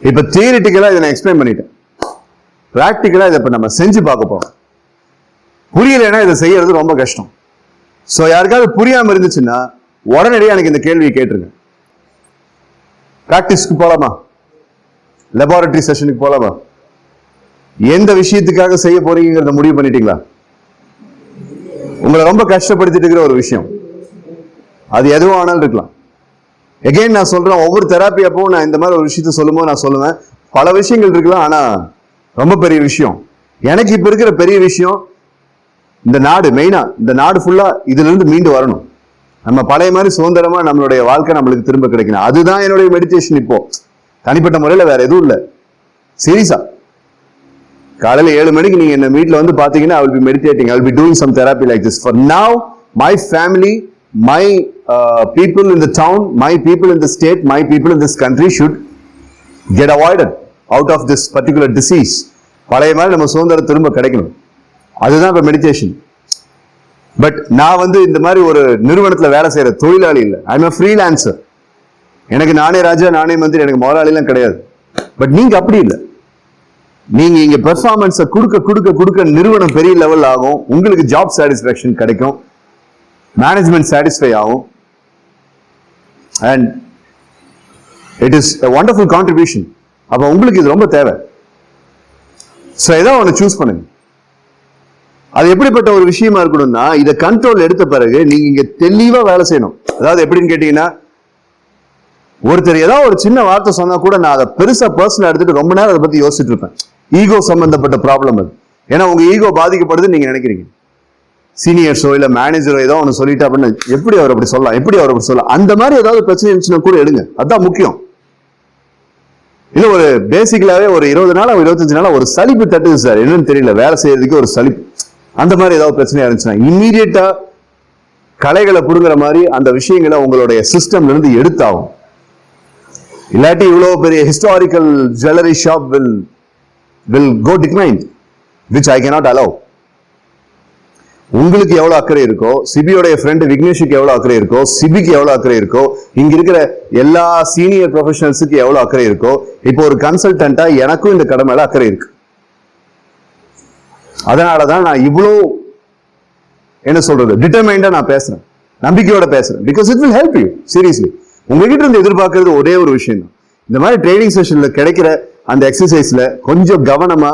இப்ப தியரிட்டிக்கலா இதை நான் எக்ஸ்பிளைன் பண்ணிட்டேன். பிராக்டிக்கலா இதை இப்ப நம்ம செஞ்சு பார்க்க போறோம். புரியலைன்னா இதை செய்யறது ரொம்ப கஷ்டம். சோ யாருக்காவது புரியாம இருந்துச்சுன்னா உடனடியாக எனக்கு இந்த கேள்வியை கேட்டுருங்க. பிராக்டிஸ்க்கு போலாமா? லெபார்டரி செஷனுக்கு போலாமா? எந்த விஷயத்துக்காக செய்ய போறீங்கிறத முடிவு பண்ணிட்டீங்களா? உங்களை ரொம்ப கஷ்டப்படுத்திட்டு இருக்கிற ஒரு விஷயம், அது எதுவும் ஆனாலும் இருக்கலாம். எகைன் நான் சொல்றேன், ஒவ்வொரு தெராப்பி அப்பவும் நான் இந்த மாதிரி ஒரு விஷயத்த சொல்லும்போது நான் சொல்லுவேன், பல விஷயங்கள் இருக்கலாம், ஆனா ரொம்ப பெரிய விஷயம் எனக்கு இப்ப இருக்கிற பெரிய விஷயம் இந்த நாடு, மெயினா இந்த நாடு ஃபுல்லா இதுல இருந்து மீண்டு வரணும். நம்ம பழைய மாதிரி சுதந்திரமா நம்மளுடைய வாழ்க்கை நம்மளுக்கு திரும்ப கிடைக்கணும். அதுதான் என்னுடைய மெடிடேஷன். இப்போ தனிப்பட்ட முறையில வேற எதுவும் இல்லை. சீரியஸா காலையில 7 மணிக்கு நீங்க என்ன வீட்டுல வந்து பாத்தீங்கன்னா I will be meditating, I will be doing some therapy like this. For now, my family, my people in the town, my people in the state, my people in this country should get avoided out of this particular disease. பழைய மாதிரி நம்ம சுதந்திரம் திரும்ப கிடைக்கணும். அதுதான் இப்ப meditation. But நான் வந்து இந்த மாதிரி ஒரு நிறுவனத்துல வேலை செய்யற தொழிலாளி இல்லை. I am a freelancer. எனக்கு நானே ராஜா நானே மந்திரி, எனக்கு முதலாளி எல்லாம் கிடையாது. பட் நீங்க அப்படி இல்லை. நீங்க இங்க பெர்ஃபார்மன்ஸை கொடுக்க கொடுக்க கொடுக்க நிறுவனம் பெரிய லெவல் ஆகும், உங்களுக்கு ஜாப் சாட்டிஸ்பாக்சன் கிடைக்கும், மேனேஜ்மெண்ட் சாட்டிஸ்ஃபை ஆகும், and it is a wonderful contribution. அப்ப உங்களுக்கு இது ரொம்ப தேவை. ஸோ ஏதோ ஒன்று சூஸ் பண்ணுங்க. அது எப்படிப்பட்ட ஒரு விஷயமா இருக்கணும்னா, இதை கண்ட்ரோல் எடுத்த பிறகு நீங்க இங்க தெளிவா வேலை செய்யணும். அதாவது எப்படின்னு கேட்டீங்கன்னா, ஒருத்தர் ஏதாவது ஒரு சின்ன வார்த்தை சொன்னா கூட நான் அதை பெருசா பர்சனல் எடுத்துட்டு ரொம்ப நேரம் அதை பத்தி யோசிச்சுட்டு இருப்பேன். ஈகோ சம்பந்தப்பட்ட ப்ராப்ளம் அது. ஏன்னா உங்க ஈகோ பாதிக்கப்படுது நீங்க நினைக்கிறீங்க. சீனியர்ஸோ இல்ல மேனேஜரோ ஏதோ ஒன்று சொல்லிட்டு அப்படின்னு, எப்படி அவர் அப்படி சொல்லலாம், எப்படி அவர் அப்படி சொல்லலாம், அந்த மாதிரி ஏதாவது பிரச்சனை இருந்துச்சுன்னா கூட எடுங்க. அதுதான் முக்கியம். இல்ல ஒரு பேசிக்கலாவே ஒரு 20 நாளா 25 நாளா ஒரு சலிப்பு தட்டுது சார், என்னன்னு தெரியல, வேலை செய்யறதுக்கு ஒரு சலிப்பு, அந்த மாதிரி ஏதாவது பிரச்சனையா இருந்துச்சுன்னா இம்மீடியட்டா கலைகளை புடுங்குற மாதிரி அந்த விஷயங்களை உங்களுடைய சிஸ்டம்ல இருந்து எடுத்தாகும். இல்லாட்டி இவ்வளவு பெரிய historical jewellery shop will go declined, which I cannot allow. உங்களுக்கு எவ்வளவு அக்கறை இருக்கோ, சிபியோடைய ஃப்ரெண்ட் விக்னேஷுக்கு எவ்வளவு அக்கறை இருக்கோ, சிபிக்கு எவ்வளவு அக்கறை இருக்கோ, இங்க இருக்கிற எல்லா சீனியர் ப்ரொஃபஷனல்ஸுக்கு எவ்வளவு அக்கறை இருக்கோ, இப்போ ஒரு கன்சல்டன்டா எனக்கும் இந்த கடமையில அக்கறை இருக்கு. அதனாலதான் நான் இவ்வளோ என்ன சொல்றது டிட்டர்மைண்டா நான் பேசுறேன், நம்பிக்கையோட பேசுறேன். Because it will help you. Seriously உங்ககிட்ட இருந்து எதிர்பார்க்கறது ஒரே ஒரு விஷயம் தான், இந்த மாதிரி ட்ரைனிங் செஷன்ல கிடைக்கிற அந்த எக்ஸசைஸ்ல கொஞ்சம் கவனமா,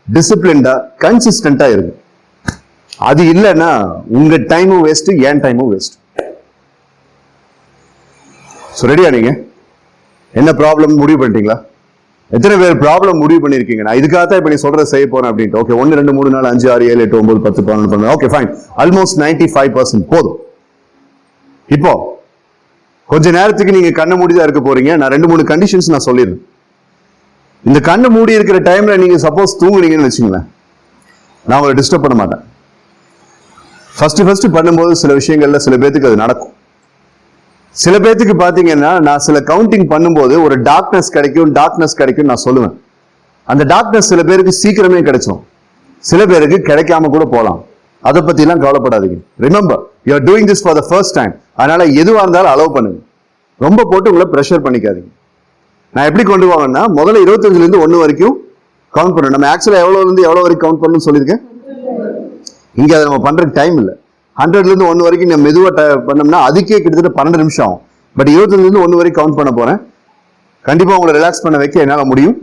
டிசிப்ளின்டா, கன்சிஸ்டன்டா இருக்கு. அது இல்லைன்னா உங்க டைமும் வேஸ்ட், என் டைமும் வேஸ்ட். ரெடியா? நீங்க என்ன ப்ராப்ளம் முடிவு பண்ணிட்டீங்களா? எத்தனை பேர் ப்ராப்ளம் முடிவு பண்ணிருக்கீங்க? நான் இதுக்காக இப்ப நீ சொல்றதை செய்ய போறேன் அப்படின்ட்டு. ஓகே, 1 2 3 4 5 6 7 8 9 10 11 12. ஓகே ஃபைன், ஆல்மோஸ்ட் 95% போதும். இப்போ கொஞ்ச நேரத்துக்கு நீங்க கண்ணை மூடிதான் இருக்க போறீங்க. நான் 2 3 கண்டிஷன்ஸ் நான் சொல்லிடுறேன். இந்த கண்ணை மூடி இருக்கிற டைம்ல நீங்க சப்போஸ் தூங்குறீங்கன்னு வச்சுங்களேன், நான் உங்களை டிஸ்டர்ப் பண்ண மாட்டேன். ஃபர்ஸ்ட் பண்ணும்போது சில விஷயங்கள்ல சில பேத்துக்கு அது நடக்கும். சில பேத்துக்கு பாத்தீங்கன்னா நான் சில கவுண்டிங் பண்ணும்போது ஒரு டார்க்னஸ் கிடைக்கும் நான் சொல்லுவேன். அந்த டார்க்னஸ் சில பேருக்கு சீக்கிரமே கிடைச்சிடும், சில பேருக்கு கிடைக்காம கூட போகலாம். அதை பத்தி எல்லாம் கவலைப்படாதீங்க. Remember, you are doing this for the first time. அதனால எதுவா இருந்தாலும் அலோவ் பண்ணுங்க. ரொம்ப போட்டு உங்களை ப்ரெஷர் பண்ணிக்காதீங்க. நான் எப்படி கொண்டு போவேன்னா, முதல்ல 25ல இருந்து 1 வரைக்கும் கவுண்ட் பண்ணணும். நம்ம ஆக்சுவலா எவ்வளவு இருந்து எவ்வளவு வரைக்கும் கவுண்ட் பண்ணணும்னு சொல்லியிருக்கேன். இங்க அதை நம்ம பண்றதுக்கு டைம் இல்லை. 100ல இருந்து 1 வரைக்கும் நம்ம மெதுவா பண்ணோம்னா அதுக்கே கிட்டத்தட்ட 12 நிமிஷம் ஆகும். பட் 25ல இருந்து 1 வரைக்கும் கவுண்ட் பண்ண போறேன். கண்டிப்பா உங்களை ரிலாக்ஸ் பண்ண வைக்க என்னால முடியும்.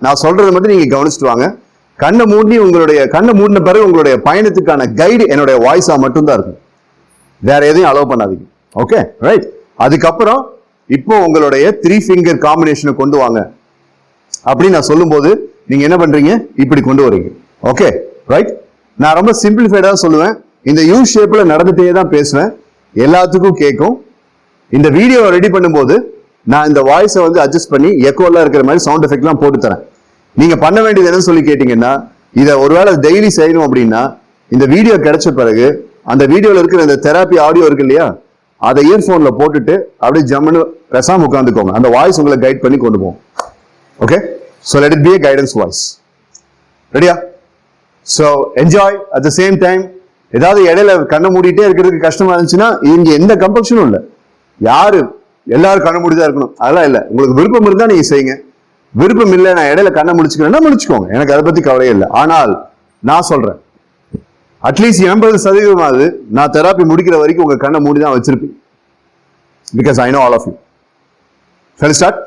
நான் சொல்றதை மட்டும் நீங்க கவனிச்சுட்டு வாங்க. கண்ணை மூடின பிறகு உங்களுடைய பயணத்துக்கான கைடு என்னுடைய வாய்ஸா மட்டும்தான் இருக்கும். வேற எதையும் அலோவ் பண்ணாதீங்க. Okay right. அதுக்கப்புறம் இப்போ உங்களுடைய 3 ஃபிங்கர் காம்பினேஷனை கொண்டு வாங்க அப்படின்னு நான் சொல்லும் போது நீங்க என்ன பண்றீங்க, இப்படி கொண்டு வரீங்க. Okay right. நான் ரொம்ப சிம்பிளிஃபைடா சொல்லுவேன். இந்த யூ ஷேப்ல நடந்துட்டே தான் பேசுவேன், எல்லாத்துக்கும் கேட்கும். இந்த வீடியோ ரெடி பண்ணும்போது நான் இந்த வாய்ஸை வந்து அட்ஜஸ்ட் பண்ணி எக்கோலாம் இருக்கிற மாதிரி சவுண்ட் எஃபெக்ட்லாம் போட்டு தரேன். நீங்க பண்ண வேண்டியது என்னன்னு சொல்லி கேட்டீங்கன்னா, இதை ஒருவேளை டெய்லி செய்யணும் அப்படின்னா இந்த வீடியோ கிடைச்ச பிறகு அந்த வீடியோல இருக்கிற இந்த தெராப்பி ஆடியோ இருக்கு இல்லையா, அதை இயர்போன்ல போட்டுட்டு அப்படியே ஜம்முன்னு பேசாம உட்காந்துக்கோங்க. அந்த வாய்ஸ் உங்களை கைட் பண்ணி கொண்டு போகும். Okay, so let it be a guidance voice. ரெடியா? so enjoy at the same time. ஏதாவது இடையில கண்ணை மூடிட்டே இருக்கிறதுக்கு கஷ்டமா இருந்துச்சுன்னா இங்க எந்த கம்பல்ஷனும் இல்லை. யாரு எல்லாரும் கண்ணை மூடிதான் இருக்கணும் அதெல்லாம் இல்லை. உங்களுக்கு விருப்பம் இருந்தா நீங்க செய்யுங்க. விருப்பம் இல்லை, நான் இடையில கண்ணை முடிச்சுக்கிறேன்னா முடிச்சுக்கோங்க, எனக்கு அதை பத்தி கவலையே இல்லை. ஆனால் நான் சொல்றேன், அட்லீஸ்ட் 80% நான் தெராப்பி முடிக்கிற வரைக்கும் உங்க கண்ணை மூடி தான் வச்சிருப்பேன். Because I know all of you. சரி, ஸ்டார்ட்.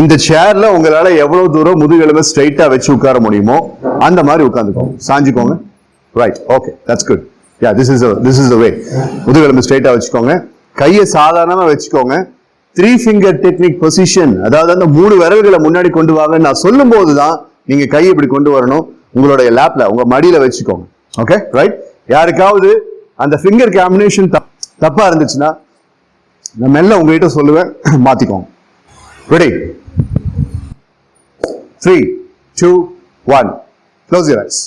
இந்த சேர்ல உங்களால எவ்வளவு தூரம் முதுகெலும்பை ஸ்ட்ரைட்டா வச்சு உட்கார முடியுமோ அந்த மாதிரி உட்காந்துக்கோங்க, சாஞ்சிக்கோங்க. Right, okay, that's good. Ya, this is the way. முதுகெலும்பு ஸ்ட்ரைட்டா வச்சுக்கோங்க, கையை சாதாரணமா வச்சுக்கோங்க. 3 finger டெக்னிக் பொசிஷன், அதாவது அந்த 3 விரல்களை முன்னாடி கொண்டு வாங்க. நான் சொல்லும் போதுதான் நீங்க கையை இப்படி கொண்டு வரணும், உங்களுடைய லேப்ல உங்க மடியில வச்சுக்கோங்க. Okay, right. யாருக்காவது அந்த ஃபிங்கர் காம்பினேஷன் தப்பா இருந்துச்சுன்னா நான் மெல்ல உங்ககிட்ட சொல்லுவேன், மாத்திக்கோங்க. ரெடி? 3, 2, 1. Close your eyes.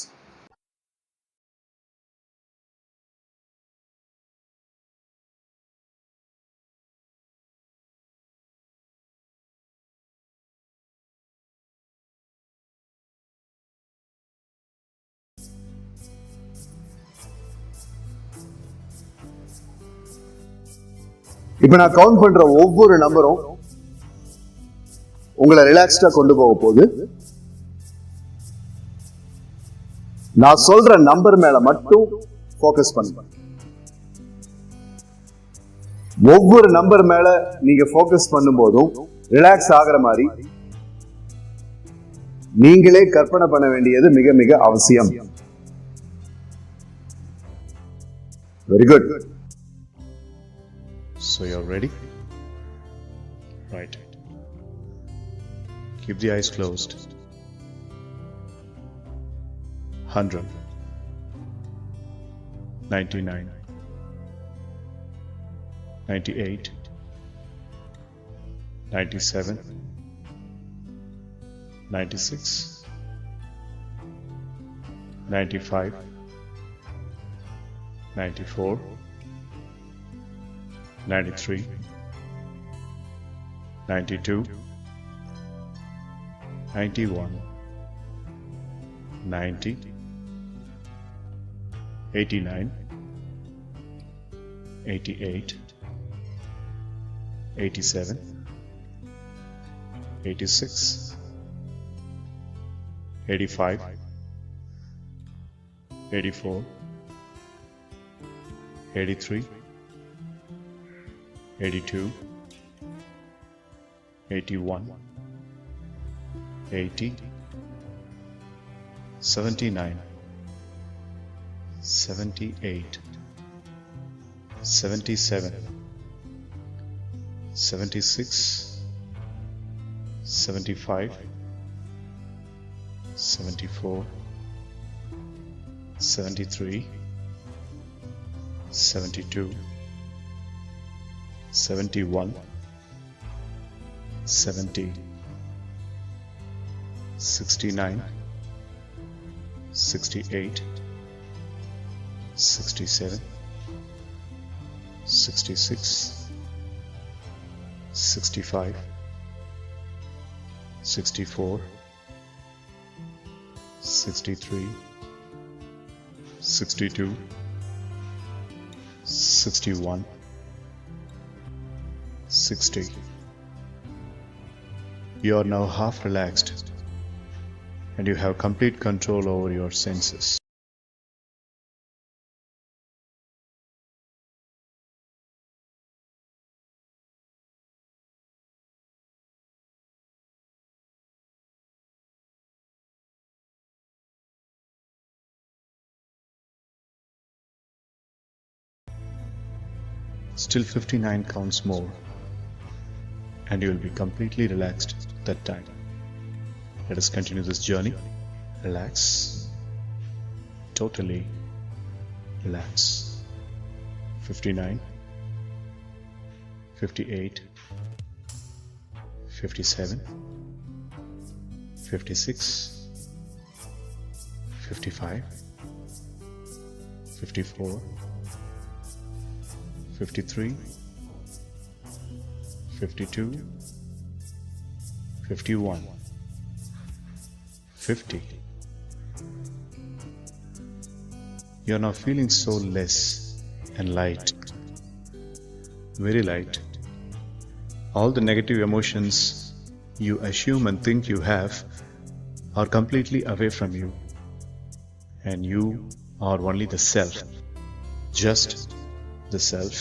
இப்ப நான் கவுண்ட் பண்ற ஒவ்வொரு நம்பரும் உங்களை ரிலாக்ஸ்டா கொண்டு போக போகுது. நான் சொல்ற நம்பர் மேல மட்டும் போக்கஸ் பண்ணுங்க. ஒவ்வொரு நம்பர் மேல நீங்க போக்கஸ் பண்ணும் போதும் ரிலாக்ஸ் ஆகிற மாதிரி நீங்களே கற்பனை பண்ண வேண்டியது மிக மிக அவசியம். Very good. So you're ready? Right. Keep the eyes closed. 100, 99, 98, 97, 96, 95, 94, 93, 92, 91, 90, 89, 88, 87, 86, 85, 84, 83, 82, 81, 80, 79, 78, 77, 76, 75, 74, 73, 72, 71, 70, 69, 68, 67, 66, 65, 64, 63, 62, 61, 60. You are now half relaxed and you have complete control over your senses. Still 59 counts more and you will be completely relaxed that time. Let us continue this journey. Relax. Totally relax. 59, 58, 57, 56, 55, 54, 53, 52, 51, 50. You are now feeling so less and light, very light. All the negative emotions you assume and think you have are completely away from you, and you are only the self, just the self,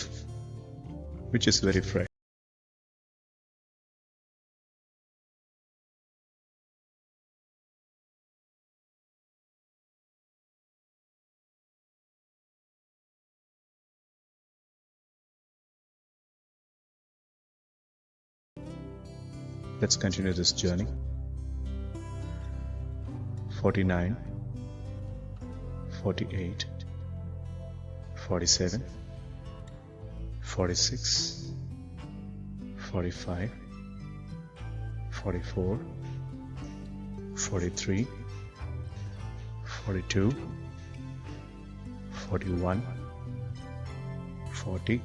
which is very fresh. Let's continue this journey. 49, 48, 47, 46, 45, 44, 43, 42, 41, 40,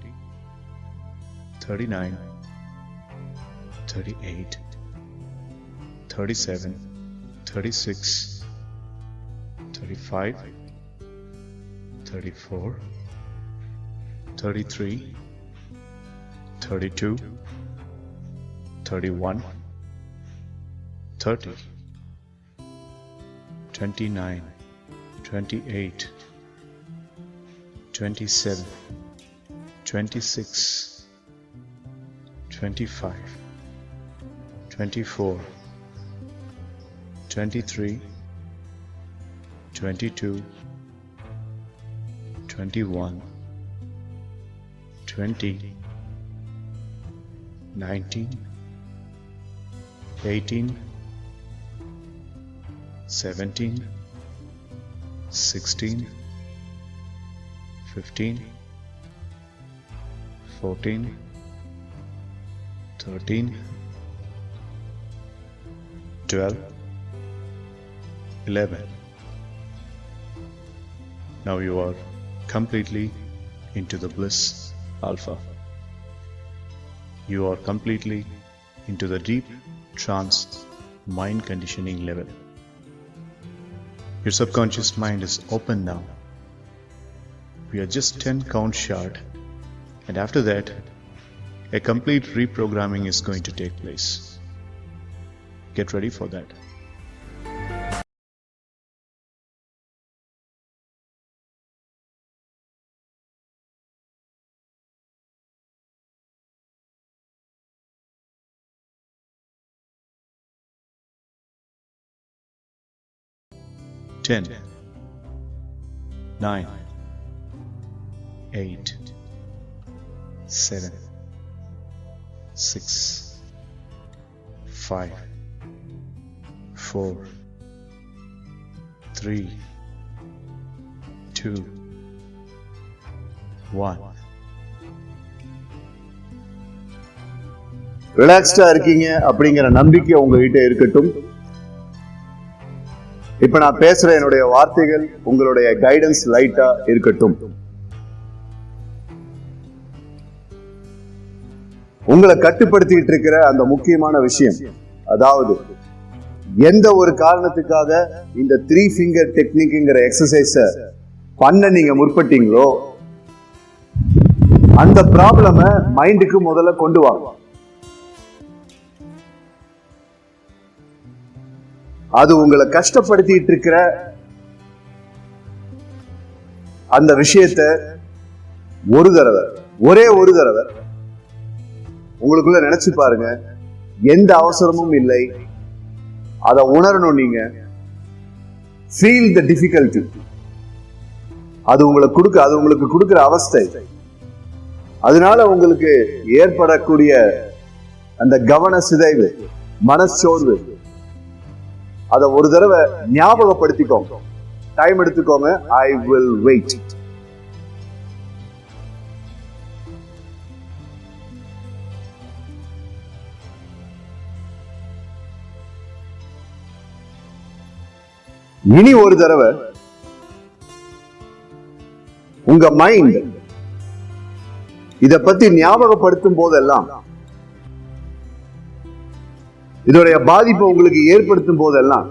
39, 38, 37, 36, 35, 34, 33, 32, 31, 30, 29, 28, 27, 26, 25, 24, 23, 22, 21, 20, 19, 18, 17, 16, 15, 14, 13, 12, 11. Now you are completely into the bliss alpha. You are completely into the deep trance mind conditioning level. Your subconscious mind is open now. We are just 10 counts short, and after that, a complete reprogramming is going to take place. Get ready for that. Ten, 9, 8, 7, 6, 5, 4, 3, 2, 1. ரிலாக்ஸ்டா இருக்கீங்க அப்படிங்கிற நம்பிக்கை உங்ககிட்ட இருக்கட்டும். இப்ப நான் பேசுற என்னுடைய வார்த்தைகள் உங்களுடைய கைடன்ஸ் லைட்டா இருக்கட்டும். உங்களை கட்டுப்படுத்திட்டு இருக்கிற அந்த முக்கியமான விஷயம், அதாவது எந்த ஒரு காரணத்துக்காக இந்த 3 finger டெக்னிக்ங்கிற எக்ஸசைஸ பண்ண நீங்க முற்பட்டீங்களோ அந்த ப்ராப்ளம மைண்டுக்கு முதல்ல கொண்டு வாங்க. அது உங்களை கஷ்டப்படுத்திட்டு இருக்கிற அந்த விஷயத்தை ஒரே ஒரு தடவை உங்களுக்குள்ள நினைச்சு பாருங்க. எந்த அவசரமும் இல்லை, அதை உணரணும். நீங்க ஃபீல் த டிஃபிகல்ட்டி. அது உங்களுக்கு கொடுக்கிற அவஸ்தை. அதனால உங்களுக்கு ஏற்படக்கூடிய அந்த கவன சிதைவு, மனச்சோர்வு, அதை ஒரு தடவை ஞாபகப்படுத்திக்கோங்க. டைம் எடுத்துக்கோங்க. I will wait. இனி ஒரு தடவை உங்க மைண்ட் இத பத்தி ஞாபகப்படுத்தும் போதெல்லாம், இதோடைய பாதிப்பை உங்களுக்கு ஏற்படுத்தும் போதெல்லாம்,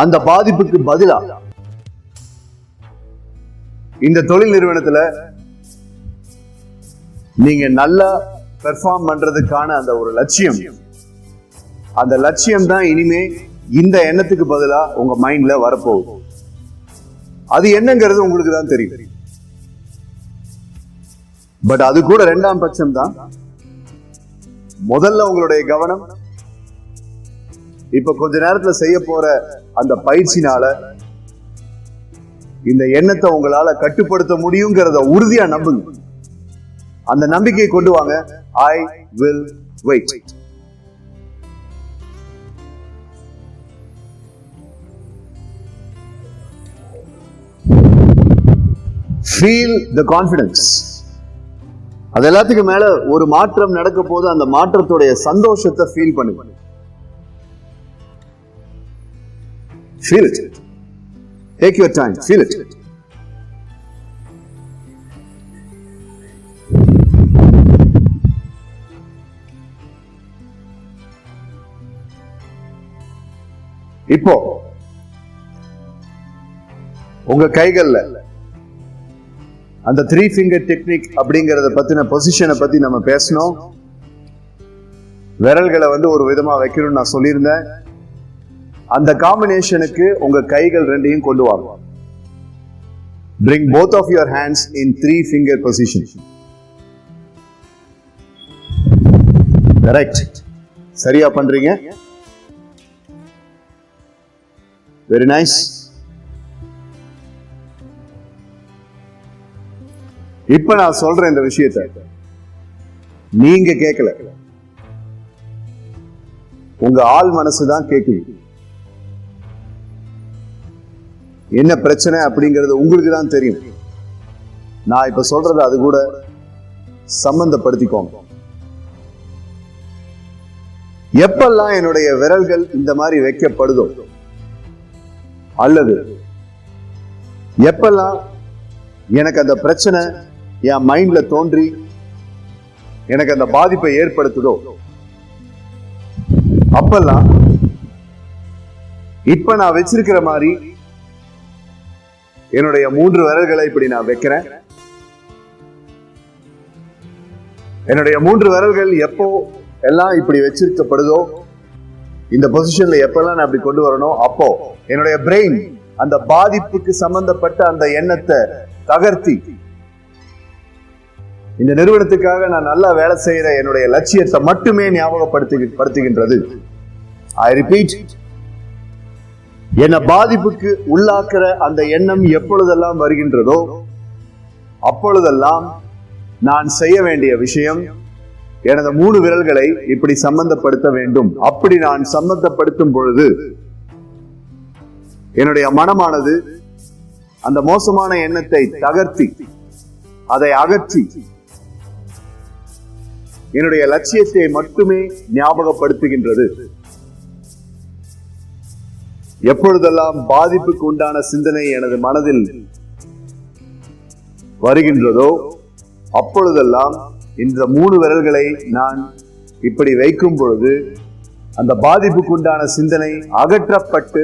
அந்த பாதிப்புக்கு பதிலா இந்த தொழில் நிறுவனத்துல நீங்க நல்லா பெர்ஃபார்ம் பண்றதுக்கான அந்த ஒரு லட்சியம், அந்த லட்சியம் தான் இனிமே இந்த எண்ணத்துக்கு பதிலா உங்க மைண்ட்ல வரப்போகுது. அது என்னங்கிறது உங்களுக்கு தான் தெரியும். பட் அது கூட இரண்டாம் பட்சம் தான். முதல்ல உங்களுடைய கவனம் இப்ப கொஞ்ச நேரத்துல செய்ய போற அந்த பயிற்சினால இந்த எண்ணத்தை உங்களால கட்டுப்படுத்த முடியுங்கிறத உறுதியா நம்புங்க. அந்த நம்பிக்கையை கொண்டு வாங்க. I will wait. Feel the confidence. அது எல்லாத்துக்கும் மேல ஒரு மாற்றம் நடக்க போது அந்த மாற்றத்துடைய சந்தோஷத்தை ஃபீல் பண்ணுங்க. Feel it. Take your time. Feel it. இப்போ உங்க கைகள்ல அந்த 3 finger டெக்னிக் அப்படிங்கறத பத்தின பொசிஷனை பத்தி நம்ம பேசணும். விரல்களை ஒரு விதமா வைக்கணும்னு நான் சொல்லியிருந்தேன். அந்த காம்பினேஷனுக்கு உங்க கைகள் ரெண்டையும் கொண்டு வாங்க. Bring both of your hands in 3 finger position. Correct. சரியா பண்றீங்க. Very nice. இப்ப நான் சொல்றேன் இந்த விஷயத்தை நீங்க கேட்கல, உங்க ஆள் மனசுதான் கேட்குது. என்ன பிரச்சனை அப்படிங்கிறது உங்களுக்கு தான் தெரியும். நான் இப்ப சொல்றது அது கூட சம்பந்தப்படுத்திக்கோங்க. எப்பெல்லாம் என்னுடைய விரல்கள் இந்த மாதிரி வைக்கப்படுதோ அல்லது எப்பெல்லாம் எனக்கு அந்த பிரச்சனை என் மைண்ட்ல தோன்றி எனக்கு அந்த பாதிப்பை ஏற்படுத்துதோ அப்பெல்லாம் இப்ப நான் வச்சிருக்கிற மாதிரி என்னுடைய 3 விரல்களை இப்படி நான் வைக்கிறேன். என்னுடைய 3 விரல்கள் எப்போ எல்லாம் இப்படி வச்சிருக்கப்படுதோ, இந்த பொசிஷன்ல எப்பெல்லாம் நான் அப்படி கொண்டு வரணும், அப்போ என்னுடைய பிரெயின் அந்த பாதிப்புக்கு சம்பந்தப்பட்ட அந்த எண்ணத்தை தகர்த்தி இந்த நிறுவனத்துக்காக நான் நல்லா வேலை செய்யற என்னுடைய லட்சியத்தை மட்டுமே ஞாபகப்படுத்துகின்றது. ஐ ரிப்பீட், என்ன பாதிப்புக்கு உள்ளாக்குற அந்த எண்ணம் எப்பொழுதெல்லாம் வருகின்றதோ அப்பொழுதெல்லாம் நான் செய்ய வேண்டிய விஷயம் எனது 3 விரல்களை இப்படி சம்பந்தப்படுத்த வேண்டும். அப்படி நான் சம்பந்தப்படுத்தும் பொழுது என்னுடைய மனமானது அந்த மோசமான எண்ணத்தை தகர்த்தி அதை அகற்றி என்னுடைய லட்சியத்தை மட்டுமே ஞாபகப்படுத்துகின்றது. எப்பொழுதெல்லாம் பாதிப்புக்கு உண்டான சிந்தனை எனது மனதில் வருகின்றதோ அப்பொழுதெல்லாம் இந்த 3 விரல்களை நான் இப்படி வைக்கும் பொழுது அந்த பாதிப்புக்கு உண்டான சிந்தனை அகற்றப்பட்டு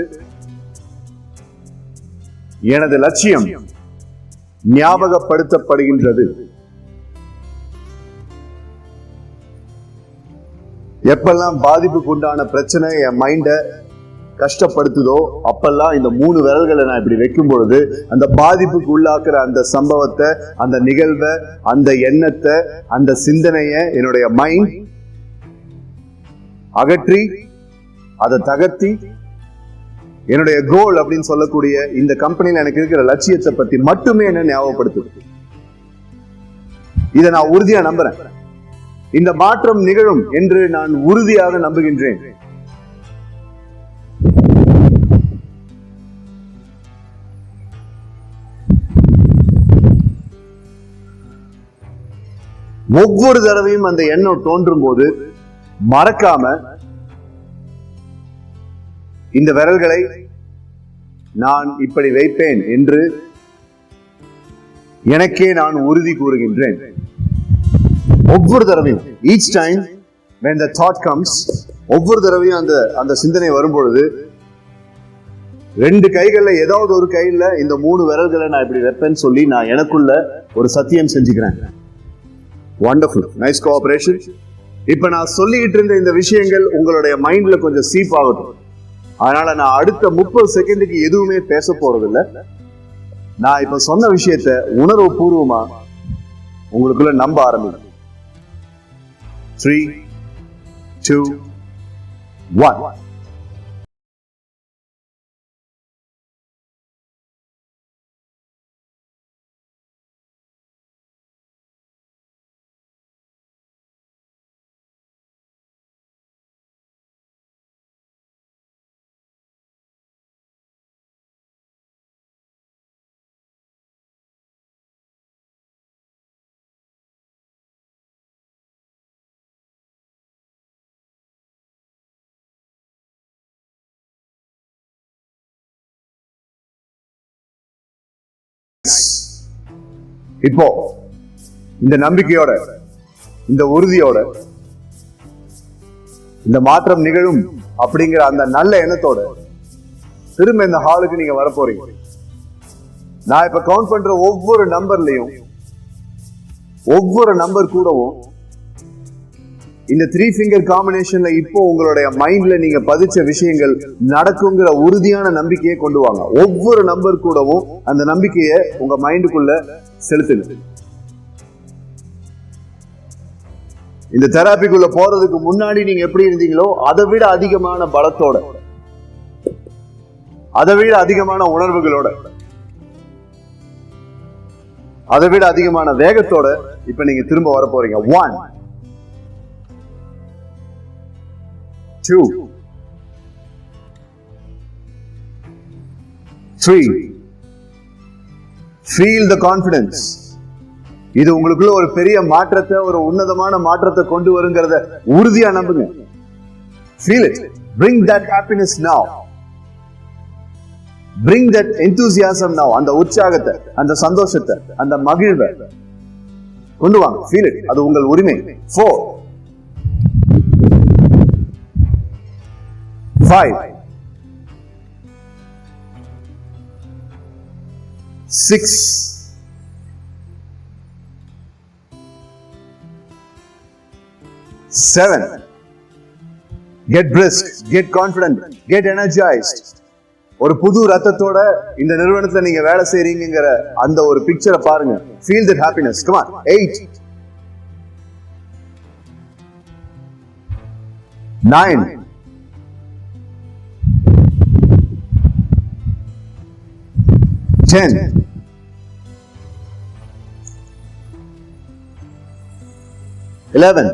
எனது லட்சியம் ஞாபகப்படுத்தப்படுகின்றது. எப்பெல்லாம் பாதிப்புக்கு உண்டான பிரச்சனை என் மைண்ட கஷ்டப்படுத்துதோ அப்பெல்லாம் இந்த 3 விரல்களை நான் இப்படி வைக்கும் பொழுது அந்த பாதிப்புக்கு உள்ளாக்குற அந்த சம்பவத்தை, அந்த நிகழ்வை, அந்த எண்ணத்தை, அந்த சிந்தனையை என்னுடைய மைண்ட் அகற்றி அதை தகர்த்தி என்னுடைய கோல் அப்படின்னு சொல்லக்கூடிய இந்த கம்பெனியில் எனக்கு இருக்கிற லட்சியத்தை பத்தி மட்டுமே என்ன ஞாபகப்படுத்துது. இதை நான் உறுதியா நம்புறேன். இந்த மாற்றம் நிகழும் என்று நான் உறுதியாக நம்புகின்றேன். ஒவ்வொரு தடவையும் அந்த எண்ணம் தோன்றும் போது மறக்காம இந்த விரல்களை நான் இப்படி வைப்பேன் என்று எனக்கே நான் உறுதி கூறுகின்றேன். ஒவ்வொரு தடவையும் each time when the thought comes, ஒவ்வொரு தடவையும் அந்த சிந்தனை வரும்பொழுது 2 கைகள்ல ஏதாவது ஒரு கையில இந்த 3 விரல்களை நான் இப்படி வைப்பேன்னு சொல்லி நான் எனக்குள்ள ஒரு சத்தியம் செஞ்சுக்கிறேன். Wonderful, nice cooperation. இப்ப நான் சொல்லிட்டு இருந்த இந்த விஷயங்கள் உங்களுடைய மைண்ட்ல கொஞ்சம் சீப் ஆகட்டும். அதனால நான் அடுத்த 30 செகண்டுக்கு எதுவுமே பேச போறது இல்ல. நான் இப்ப சொன்ன விஷயத்த உணர்வு பூர்வமா உங்களுக்குள்ள நம்ப ஆரம்பிக்கும். 3, 2, 1. இப்போ இந்த நம்பிக்கையோட, இந்த உறுதியோட, இந்த மாற்றம் நிகழும் அப்படிங்கிற அந்த நல்ல எண்ணத்தோட திரும்ப இந்த ஹாலுக்கு நீங்க வர போறீங்க. நான் இப்ப கவுண்ட் பண்ற ஒவ்வொரு நம்பர்லயும், ஒவ்வொரு நம்பர் கூடவும் இந்த 3 finger காம்பினேஷன்ல இப்போ உங்களுடைய மைண்ட்ல நீங்க பதிச்ச விஷயங்கள் நடக்குங்கிற உறுதியான நம்பிக்கையை கொண்டு வாங்க. ஒவ்வொரு நம்பர் கூடவும் அந்த நம்பிக்கையை உங்க மைண்டுக்குள்ள செலுத்துங்க. இந்த தெராபிக்குள்ள போறதுக்கு முன்னாடி நீங்க எப்படி இருந்தீங்களோ அதை விட அதிகமான பலத்தோட, அதை விட அதிகமான உணர்வுகளோட, அதை விட அதிகமான வேகத்தோட இப்ப நீங்க திரும்ப வர போறீங்க. 1, 2, 3. Feel the confidence. இது உங்களுக்குள்ள ஒரு பெரிய மாற்றத்தை, ஒரு உன்னதமான மாற்றத்தை கொண்டு வருங்கிறத உறுதியா நம்புங்க. Feel it. Bring that happiness now. Bring that enthusiasm now. அந்த உற்சாகத்தை, அந்த சந்தோஷத்தை, அந்த மகிழ்வை கொண்டு வாங்க. Feel it. அது உங்கள் உரிமை. 4, 5, 6, 7. Get brisk, get confident, get energized. ஒரு புது ரத்தத்தோட இந்த நிறுவனத்துல நீங்க வேலை செய்றீங்கங்கிற அந்த ஒரு பிக்சரை பாருங்க. Feel that happiness. Come on. 8, 9, 10, 11.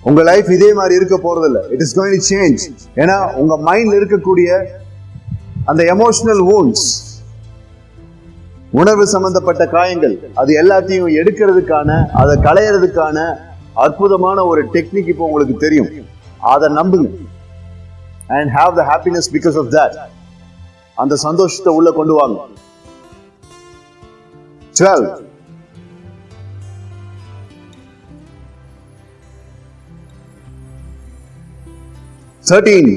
உங்க லைஃப் இதே மாதிரி இருக்க போறது இல்ல. It is going to change. ஏன்னா உங்க மைண்ட்ல இருக்கக்கூடிய அந்த எமோஷனல் வூண்ட்ஸ், உணர்வு சம்பந்தப்பட்ட காயங்கள், அது எல்லாத்தையும் எடுக்கிறதுக்கான, அதை களையறதுக்கான அற்புதமான ஒரு டெக்னிக் இப்போ உங்களுக்கு தெரியும். அதை நம்புங்க. And have the happiness because of that. அந்த சந்தோஷத்தை உள்ள கொண்டு வாங்க. 12, 13.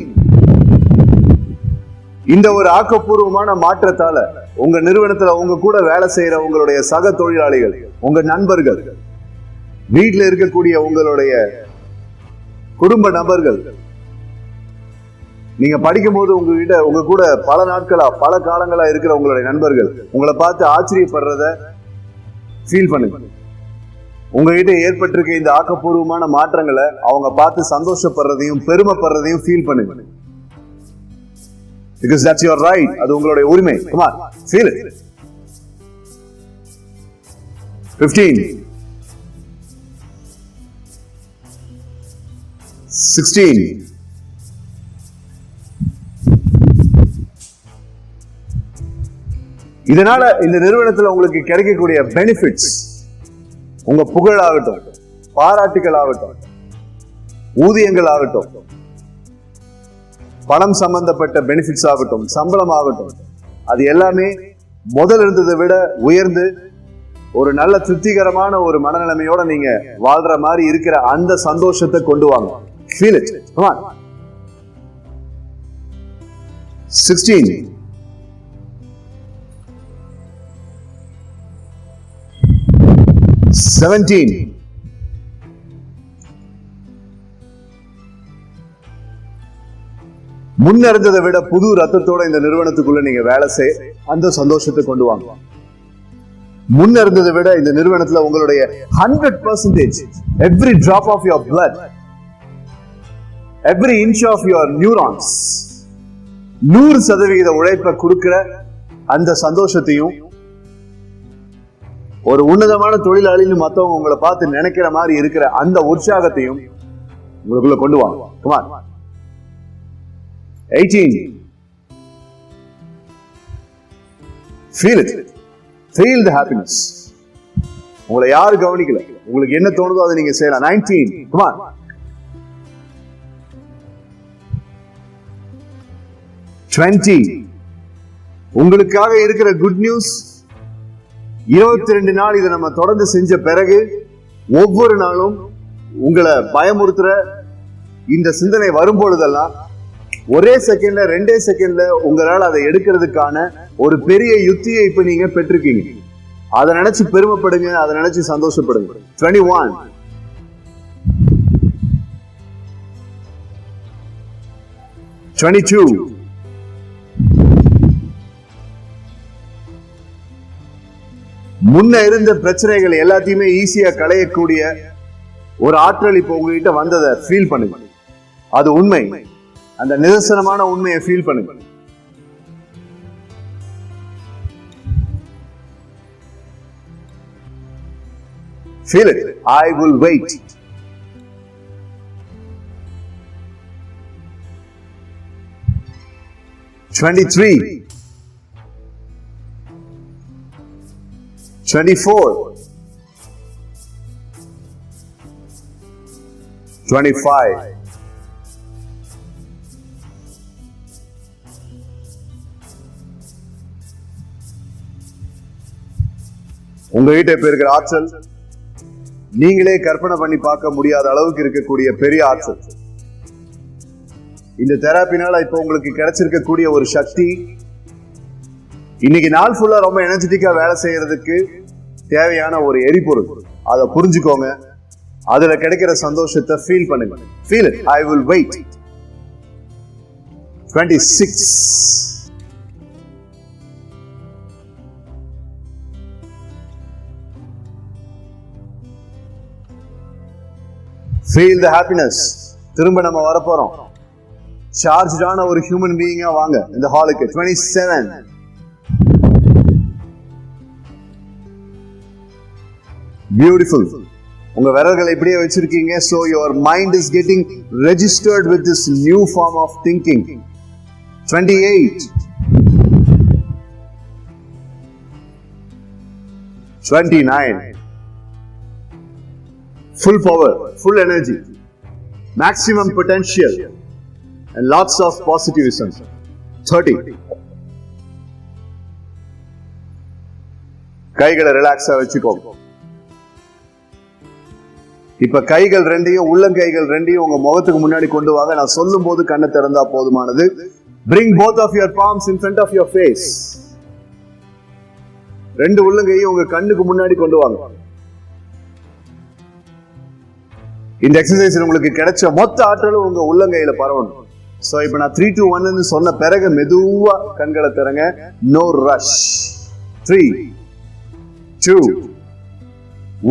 இந்த ஒரு ஆக்கப்பூர்வமான மாற்றத்தால உங்க நிறுவனத்துல உங்க கூட வேலை செய்யற உங்களுடைய சக தொழிலாளிகள், உங்க நண்பர்கள், வீட்டில் இருக்கக்கூடிய உங்களுடைய குடும்ப நபர்கள், நீங்க படிக்கும் போது உங்க கூட பல நாட்களா, பல காலங்களா இருக்கிற உங்களுடைய நண்பர்கள் உங்களை பார்த்து ஆச்சரியப்படுறத ஃபீல் பண்ணுங்க. உங்ககிட்ட ஏற்பட்டிருக்க இந்த ஆக்கப்பூர்வமான மாற்றங்களை அவங்க பார்த்து சந்தோஷப்படுறதையும் பெருமைப்படுறதையும் ஃபீல் பண்ணுங்க. Because that's your right. அது உங்களுடைய உரிமை. Come on, feel it. 15, 16, இதனால இந்த நிறுவனத்துல உங்களுக்கு கிடைக்கக்கூடிய பெனிஃபிட்ஸ், உங்க புகழ் ஆகட்டும், பாராட்டுகள் ஆகட்டும், ஊதியங்கள் ஆகட்டும், பணம் சம்பந்தப்பட்ட பெனிஃபிட்ஸ் ஆகட்டும், சம்பளம் ஆகட்டும், அது எல்லாமே முதல் இருந்ததை விட உயர்ந்து ஒரு நல்ல திருப்திகரமான ஒரு மனநிலைமையோட நீங்க வாழ்ற மாதிரி இருக்கிற அந்த சந்தோஷத்தை கொண்டு வாங்க. Feel it. Come on. 16, 17. முன்ன இருந்ததை விட புது ரத்தத்தோட இந்த நிறுவனத்துக்குள்ள நீங்க வேலை செய்ய அந்த சந்தோஷத்தை கொண்டு வாங்க. முன்ன இருந்ததை விட இந்த நிறுவனத்துல உங்களுடைய 100% every drop of your blood, every inch of your neurons, 100% உழைப்பை கொடுக்கிற அந்த சந்தோஷத்தையும், ஒரு உன்னதமான தொழிலாளின்னு மத்தவங்க உங்களை பார்த்து நினைக்கிற மாதிரி இருக்கிற அந்த உற்சாகத்தையும் உங்களுக்குள்ள கொண்டு வாங்க. Come on. 18. Feel it. Feel the happiness. உங்களை யாரு கவனிக்கல, உங்களுக்கு என்ன தோணுதோ அதை நீங்க செய்யலாம். 19. Come on. 20. உங்களுக்காக இருக்கிற குட் நியூஸ், 22 நாள் இதை நம்ம தொடர்ந்து செஞ்ச பிறகு ஒவ்வொரு நாளும் உங்களை பயமுறுத்துற இந்த சிந்தனை வரும்பொழுதெல்லாம் ஒரே செகண்ட்ல 2 செகண்ட்ல உங்களால் அதை எடுக்கிறதுக்கான ஒரு பெரிய யுத்தியை இப்ப நீங்க பெற்றிருக்கீங்க. அதை நினைச்சு பெருமைப்படுங்க, அதை நினைச்சு சந்தோஷப்படுங்க. 21. 22. முன்ன இருந்த பிரச்சனைகள் எல்லாத்தையுமே ஈஸியா களையக்கூடிய ஒரு ஆற்றல் இப்ப உங்ககிட்ட வந்ததை ஃபீல் பண்ணுங்க. அது உண்மை, அந்த நிதர்சனமான உண்மையை ஃபீல் பண்ணுங்க. Feel it. I will wait. 23. 24. 25. உங்ககிட்ட இப்ப இருக்கிற ஆற்றல் நீங்களே கற்பனை பண்ணி பார்க்க முடியாத அளவுக்கு இருக்கக்கூடிய பெரிய ஆற்றல். இந்த தெராப்பினால இப்ப உங்களுக்கு கிடைச்சிருக்கக்கூடிய ஒரு சக்தி, இன்னைக்கு நாள் ஃபுல்லா ரொம்ப எனர்ஜெட்டிக்கா வேலை செய்யறதுக்கு தேவையான ஒரு எரிபொருள். அதை புரிஞ்சுக்கோங்க, அதுல கிடைக்கிற சந்தோஷத்தை ஃபீல் பண்ணுங்க. Feel it. I will wait. 26. Feel the happiness. திரும்ப நம்ம வரப்போறோம். சார்ஜ்டான ஒரு ஹியூமன் பீயிங்கா வாங்க இந்த ஹாலுக்கு. 27. Beautiful. உங்க விரல்களை இப்படியே வச்சிருக்கீங்க. So your mind is getting registered with this new form of thinking. 28. 29. Full power, full energy, maximum potential, and lots of positivism. 30. கைகளை ரிலாக்ஸா வச்சுக்கோங்க. இப்ப கைகள் ரெண்டையும், உள்ளங்கைகள் ரெண்டையும் உங்க முகத்துக்கு முன்னாடி கொண்டு வாங்க. நான் சொல்லும் போது கண்ணை திறந்தா போதுமானது. Bring both of your palms in front of your face. 2 உள்ளங்கையும் உங்க கண்ணுக்கு முன்னாடி கொண்டு வாங்க. இந்த எக்ஸசைஸ் உங்களுக்கு கிடைச்ச மொத்த ஆற்றலும் உங்க உள்ளங்கையில பரவணும். சோ இப்ப நான் 3, 2, 1 சொன்ன பிறகு மெதுவா கண்களை திறங்க. No rush. 3, 2,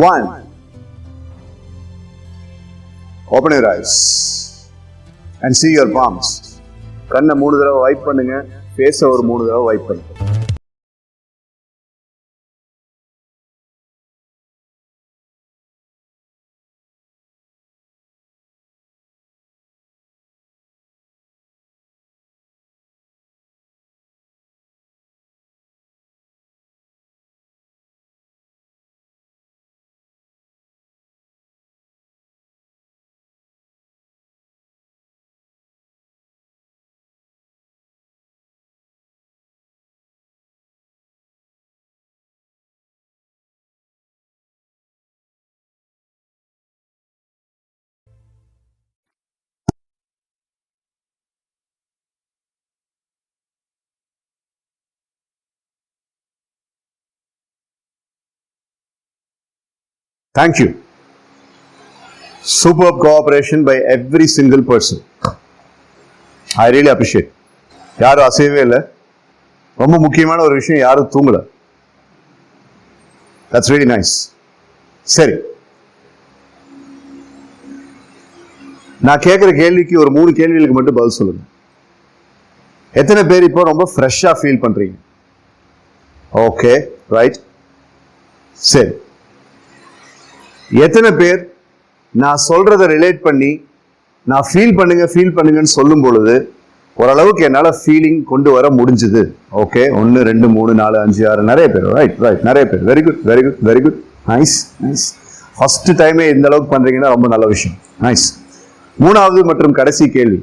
1. Open your eyes and see your palms. கண்ணை 3 தடவை வைப் பண்ணுங்க. ஃபேஸை ஒரு 3 தடவை வைப் பண்ணுங்க. Thank you. Super cooperation by every single person. I really appreciate. யாரும் அசையவே இல்லை. ரொம்ப முக்கியமான ஒரு விஷயம், யாரும் தூங்கல. That's really nice. சரி, நான் கேட்கிற கேள்விக்கு ஒரு 3 கேள்விகளுக்கு மட்டும் பதில் சொல்லுங்க. எத்தனை பேர் இப்போ ரொம்ப ஃப்ரெஷ்ஷா ஃபீல் பண்றீங்க? Okay, right. சரி, எத்தனை பேர் நான் சொல்றதை ரிலேட் பண்ணி நான் ஃபீல் பண்ணுங்கன்னு சொல்லும் பொழுது ஓரளவுக்கு என்னால ஃபீலிங் கொண்டு வர முடிஞ்சது? ஓகே, 1 2 3 4 5 6 நிறைய பேர். ரைட், நிறைய பேர். Very good, very good, very good. Nice, nice. First டைமே இந்த அளவுக்கு பண்றீங்கன்னா ரொம்ப நல்ல விஷயம். நைஸ். 3வது மற்றும் கடைசி கேள்வி,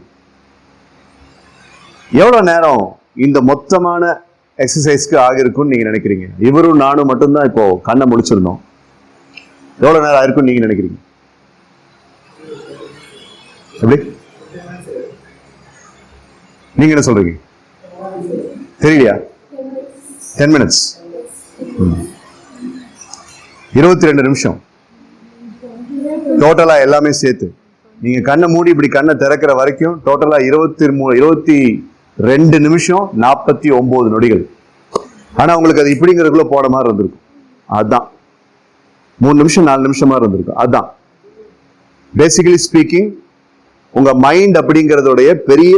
எவ்வளவு நேரம் இந்த மொத்தமான எக்ஸசைஸ்க்கு ஆகிருக்கும்னு நீங்க நினைக்கிறீங்க? இவரும் நானும் மட்டும்தான் இப்போ கண்ணை முடிச்சிருந்தோம். எவ்வளவு நேரம் ஆயிருக்கும் நீங்க நினைக்கிறீங்க? எப்படி? நீங்க என்ன சொல்றீங்க? தெரியலையா? 10 minutes. 22 நிமிஷம் டோட்டலா எல்லாமே சேர்த்து. நீங்க கண்ணை மூடி இப்படி கண்ணை திறக்கிற வரைக்கும் டோட்டலா 22 நிமிஷம் 49 நொடிகள். ஆனா உங்களுக்கு அது இப்படிங்கிறதுக்குள்ள போன மாதிரி இருந்திருக்கும். அதுதான் 3 நிமிஷம் 4 நிமிஷமா இருந்திருக்கும். அதுதான் பேசிக்கலி ஸ்பீக்கிங் உங்க மைண்ட் அப்படிங்கறதோடைய பெரிய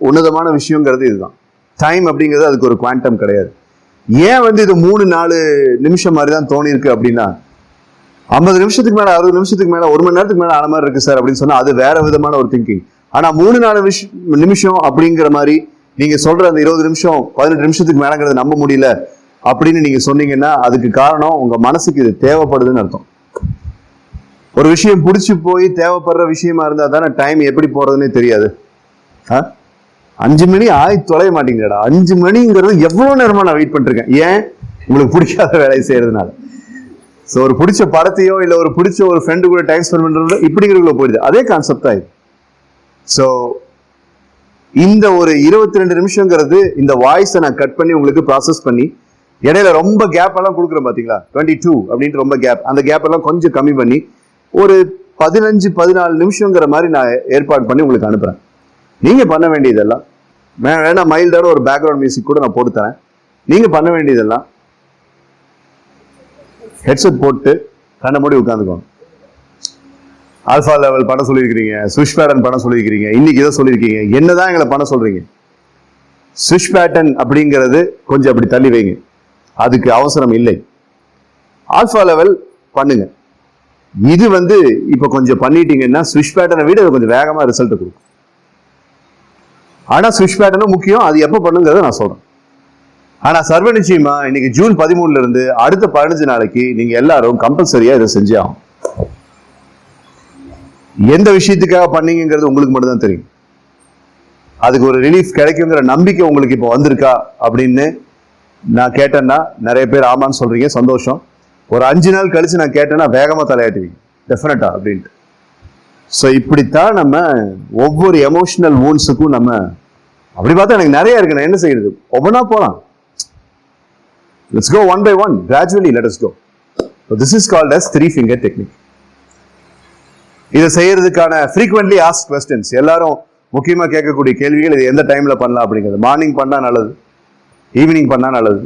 உன்னதமான விஷயங்கிறது இதுதான். டைம் அப்படிங்கிறது அதுக்கு ஒரு குவாண்டம் கிடையாது. ஏன் இது 3-4 நிமிஷம் மாதிரி தான் தோணி இருக்கு அப்படின்னா, 50 நிமிஷத்துக்கு மேல 60 நிமிஷத்துக்கு மேல 1 மணி நேரத்துக்கு மேல ஆன மாதிரி இருக்கு சார் அப்படின்னு சொன்னா அது வேற விதமான ஒரு திங்கிங். ஆனா 3-4 நிமிஷம் அப்படிங்கிற மாதிரி நீங்க சொல்ற அந்த 20 நிமிஷம் 18 நிமிஷத்துக்கு மேலங்கிறத நம்ப முடியல அப்படின்னு நீங்க சொன்னீங்கன்னா அதுக்கு காரணம் உங்க மனசுக்கு இது தேவைப்படுதுன்னு அர்த்தம். ஒரு விஷயம் பிடிச்சி போய் தேவைப்படுற விஷயமா இருந்தா தானே டைம் எப்படி போறதுன்னே தெரியாது. 5 மணி தொலைய மாட்டீங்கடா. 5 மணிங்கிறது எவ்வளவு நேரமா நான் வெயிட் பண்ணிருக்கேன். ஏன்? உங்களுக்கு பிடிக்காத வேலையை செய்யறதுனால. ஸோ ஒரு பிடிச்ச படத்தையோ இல்லை ஒரு பிடிச்ச ஒரு ஃப்ரெண்டு கூட டைம் ஸ்பெண்ட் பண்றதோ இப்படிங்கிறதுக்குள்ள போயிடுது. அதே கான்செப்ட் தான் இது. ஸோ இந்த ஒரு 22 நிமிஷங்கிறது இந்த வாய்ஸை நான் கட் பண்ணி உங்களுக்கு ப்ராசஸ் பண்ணி இடையில ரொம்ப கேப் எல்லாம் கொடுக்குறேன் பாத்தீங்களா, 22 அப்படின்ட்டு ரொம்ப கேப், அந்த கேப் எல்லாம் கொஞ்சம் கம்மி பண்ணி ஒரு 15-14 நிமிஷங்கிற மாதிரி நான் ஏற்பாடு பண்ணி உங்களுக்கு அனுப்புறேன். நீங்க பண்ண வேண்டியதெல்லாம் வேணா மைல்டான ஒரு பேக்ரவுண்ட் மியூசிக் கூட நான் போட்டு தரேன். நீங்க பண்ண வேண்டியதெல்லாம் ஹெட்செட் போட்டு கண்ண மூடி உட்காந்துக்கோங்க. ஆல்பா லெவல் பண்ண சொல்லியிருக்கிறீங்க, ஸ்விஷ் பேட்டர்ன் பண்ண சொல்லியிருக்கிறீங்க, இன்னைக்கு இதை சொல்லியிருக்கீங்க, என்னதான் எங்களை பண்ண சொல்றீங்க? ஸ்விஷ் பேட்டர்ன் அப்படிங்கிறது கொஞ்சம் அப்படி தள்ளி வைங்க, அதுக்கு அவசரம் இல்லை. ஆல்பா லெவல் பண்ணுங்க. இது இப்ப கொஞ்சம் பண்ணிட்டீங்கன்னா ஸ்விஷ் பேட்டர்னை விட கொஞ்சம் வேகமா ரிசல்ட் கொடுக்கும். ஆனா ஸ்விஷ் பேட்டர்னும் முக்கியம், அது எப்ப பண்ணுங்கிறத நான் சொல்றேன். ஆனா சர்வ நிச்சயமா இன்னைக்கு ஜூன் 13 இருந்து அடுத்த 15 நாளைக்கு நீங்க எல்லாரும் கம்பல்சரியா இதை செஞ்சே ஆகும். எந்த விஷயத்துக்காக பண்ணீங்கிறது உங்களுக்கு மட்டும் தான் தெரியும். அதுக்கு ஒரு ரிலீஃப் கிடைக்குங்கிற நம்பிக்கை உங்களுக்கு இப்போ வந்திருக்கா அப்படின்னு நான் கேட்டேன்னா நிறைய பேர் ஆமான்னு சொல்றீங்க, சந்தோஷம். ஒரு 5 நாள் கழிச்சு நான் கேட்டேன்னா வேகமா தலையாட்டுவீங்க, டெஃபினட்டா அப்படின்ட்டு. ஸோ இப்படித்தான் நம்ம ஒவ்வொரு எமோஷனல் வூன்ஸுக்கும் நம்ம அப்படி பார்த்தா எனக்கு நிறைய இருக்கு, நான் என்ன செய்யறது, ஒவ்வொன்றா போலாம். Let's go one by one, gradually let us go. So this is called as 3-finger technique. இதை செய்யறதுக்கான frequently asked questions, எல்லாரும் முக்கியமா கேட்கக்கூடிய கேள்விகள், இது எந்த டைம்ல பண்ணலாம் அப்படிங்கிறது. மார்னிங் பண்ணா நல்லது, ஈவினிங் பண்ணா நல்லது.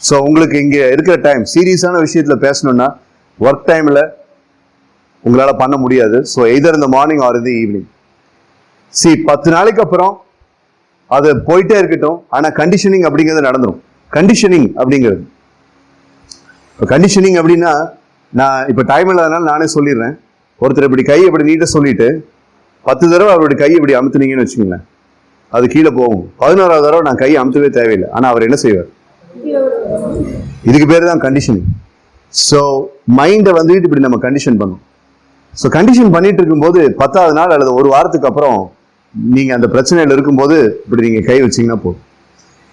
ஸோ உங்களுக்கு இங்க இருக்கிற டைம் சீரியஸான விஷயத்துல பேசணும்னா ஒர்க் டைம்ல உங்களால பண்ண முடியாது. ஸோ எய்தர் இந்த மார்னிங் ஆர் இந்த ஈவினிங். 10 நாளைக்கு அப்புறம் அது போயிட்டே இருக்கட்டும். ஆனா கண்டிஷனிங் அப்படிங்கிறது நடந்துடும். கண்டிஷனிங் அப்படிங்கிறது, கண்டிஷனிங் அப்படின்னா நான் இப்ப டைம் இல்லாதனால நானே சொல்லிடுறேன். ஒருத்தர் இப்படி கை இப்படி நீட்ட சொல்லிட்டு 10 தடவை அவருடைய கையை இப்படி அமுத்துனீங்கன்னு வச்சுக்கோங்களேன், அது கீழே போகும். 11ஆவது தடவை நான் கையை அமுத்தவே தேவையில்லை. ஆனா அவர் என்ன செய்வார்? இதுக்கு பேரு தான் கண்டிஷனிங். ஸோ மைண்டை இப்படி நம்ம கண்டிஷன் பண்ணும். ஸோ கண்டிஷன் பண்ணிட்டு இருக்கும்போது 10ஆவது நாள் அல்லது ஒரு வாரத்துக்கு அப்புறம் நீங்க அந்த பிரச்சனையில இருக்கும்போது இப்படி நீங்க கை வச்சீங்கன்னா போதும்.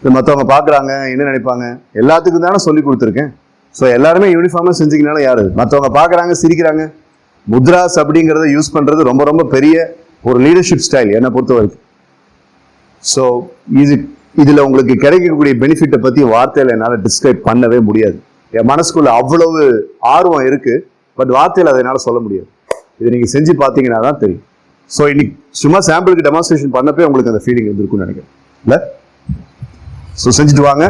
மற்றவங்க பாக்குறாங்க என்ன நினைப்பாங்க, எல்லாத்துக்கும் தானே சொல்லி கொடுத்துருக்கேன். ஸோ எல்லாருமே யூனிஃபார்மா செஞ்சீங்கனால யாரு, மற்றவங்க பாக்குறாங்க சிரிக்கிறாங்க. முத்ராஸ் அப்படிங்கிறத யூஸ் பண்றது ரொம்ப ரொம்ப பெரிய ஒரு லீடர்ஷிப் ஸ்டைல் என்னை பொறுத்த வரைக்கும். ஸோ இதுல உங்களுக்கு கிடைக்கக்கூடிய பெனிஃபிட்டை பத்தி வார்த்தையில என்னால் டிஸ்கிரைப் பண்ணவே முடியாது. என் மனசுக்குள்ள அவ்வளவு ஆர்வம் இருக்கு, பட் வார்த்தையில் அதை என்னால் சொல்ல முடியாது. இதை நீங்க செஞ்சு பார்த்தீங்கன்னா தான் தெரியும். ஸோ இன்னைக்கு சும்மா சாம்பிளுக்கு டெமான்ஸ்ட்ரேஷன் பண்ணப்பே உங்களுக்கு அந்த ஃபீலிங் இருந்திருக்கும்னு நினைக்கிறேன் இல்லை? ஸோ செஞ்சுட்டு வாங்க.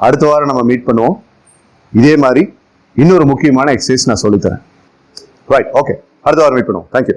அடுத்த வாரம் நம்ம மீட் பண்ணுவோம். இதே மாதிரி இன்னொரு முக்கியமான எக்ஸசைஸ் நான் சொல்லித்தரேன். ரைட், ஓகே, அடுத்த வாரம் மீட் பண்ணுவோம். தேங்க்யூ.